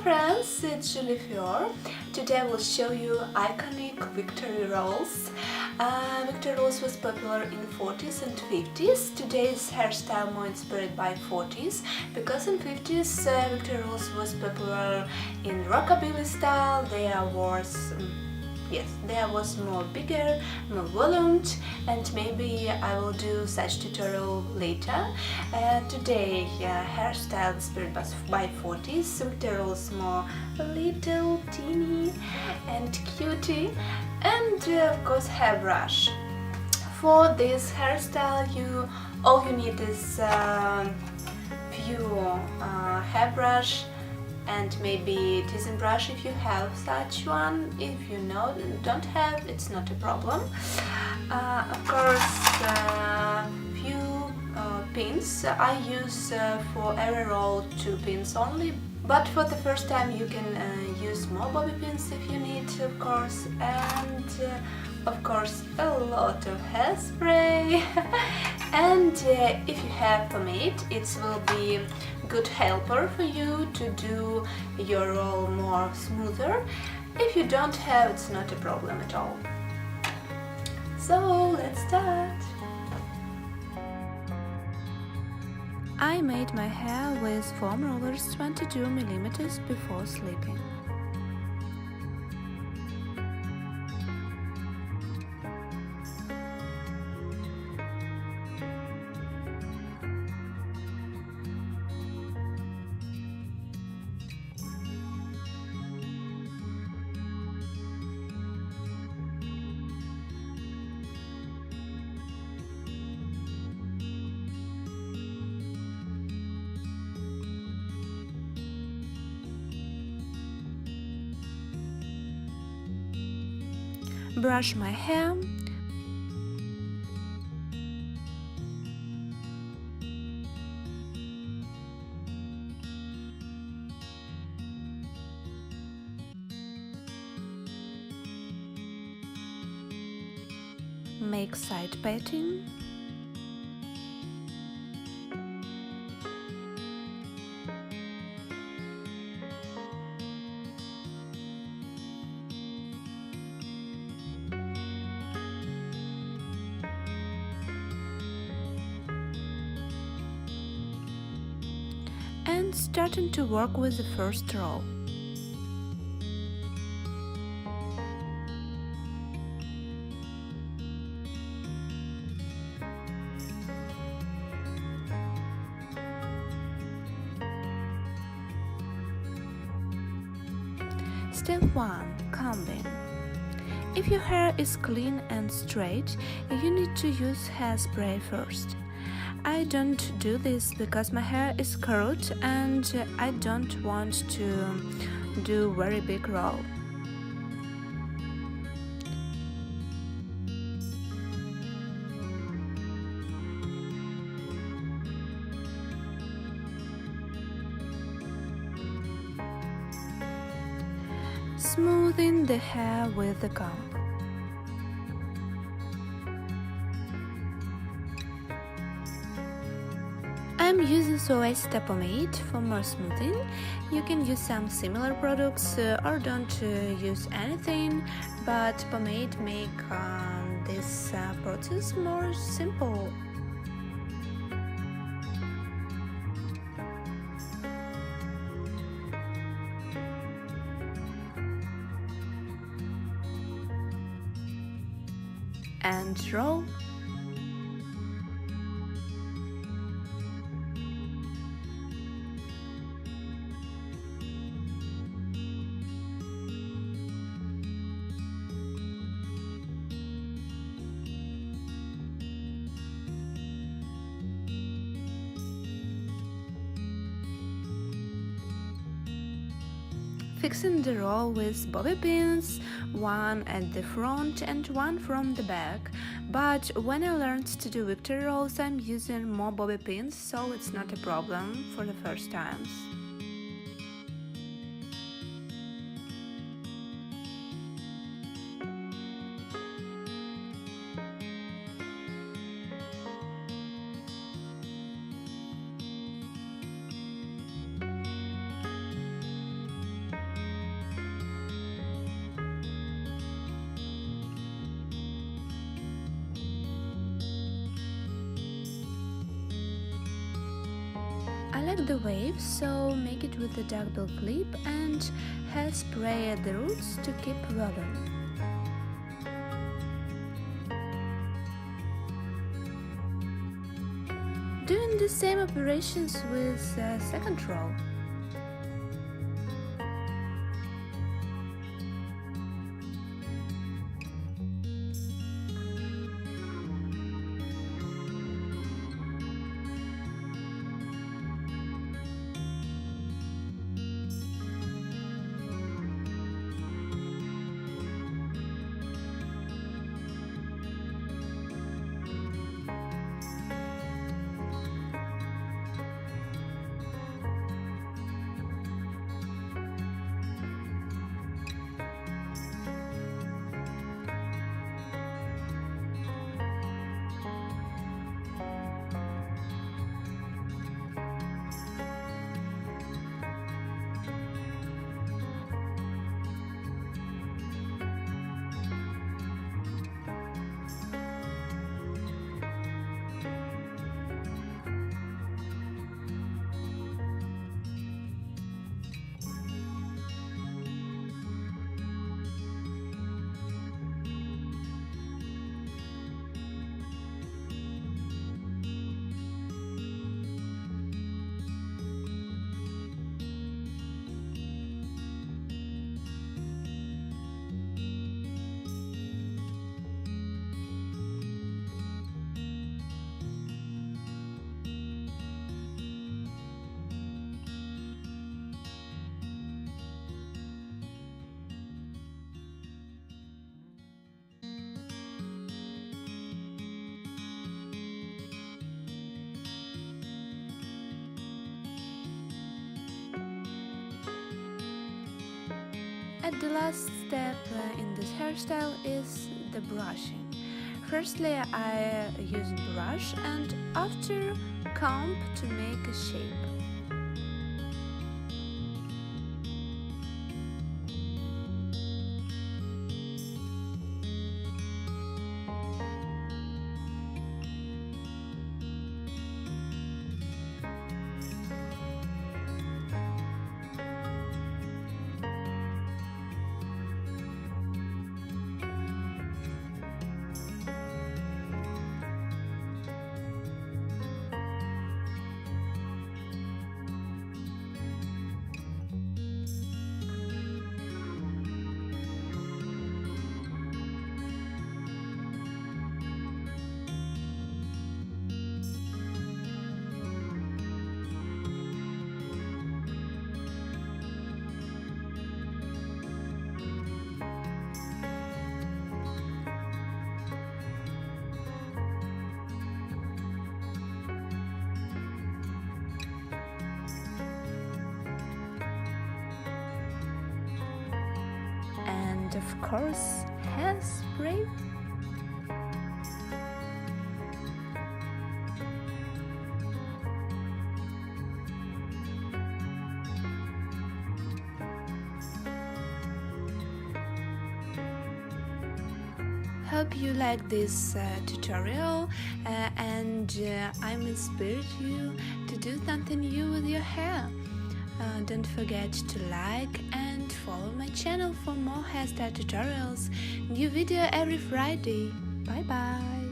friends, it's Julie. Today I will show you iconic victory rolls. Victory rolls was popular in the 40s and 50s. Today's hairstyle more inspired by 40s because in 50s victory rolls was popular in rockabilly style. There was more bigger, more volumed, and maybe I will do such tutorial later. Today hairstyle inspired by 40s, victory rolls more little, teeny and cutie, and of course hairbrush. For this hairstyle all you need is pure hairbrush and maybe teasing brush if you have such one. If you don't have, it's not a problem. Of course, few pins. I use for every roll 2 pins only, but for the first time you can use more bobby pins if you need, of course, and of course a lot of hairspray. And if you have pomade, it will be good helper for you to do your roll more smoother. If you don't have, it's not a problem at all. So let's start. I made my hair with foam rollers 22 mm before sleeping. Brush my hair. Make side patting. And starting to work with the first roll. Step 1. Combing. If your hair is clean and straight, you need to use hairspray first. I don't do this because my hair is curled and I don't want to do very big roll. Smoothing the hair with the comb. I'm using Hairstyle pomade for more smoothing. You can use some similar products or don't use anything, but pomade make this process more simple. And roll. Fixing the roll with bobby pins, one at the front and one from the back. But when I learned to do victory rolls, I'm using more bobby pins, so it's not a problem for the first times. like the wave, so make it with a duckbill clip and hairspray at the roots to keep volume. Doing the same operations with the second row. And the last step in this hairstyle is the brushing. Firstly, I use brush and after comb to make a shape. And of course, hairspray. Hope you like this tutorial and I'm inspired you to do something new with your hair. Don't forget to like and follow my channel for more hairstyle tutorials. New video every Friday. Bye bye.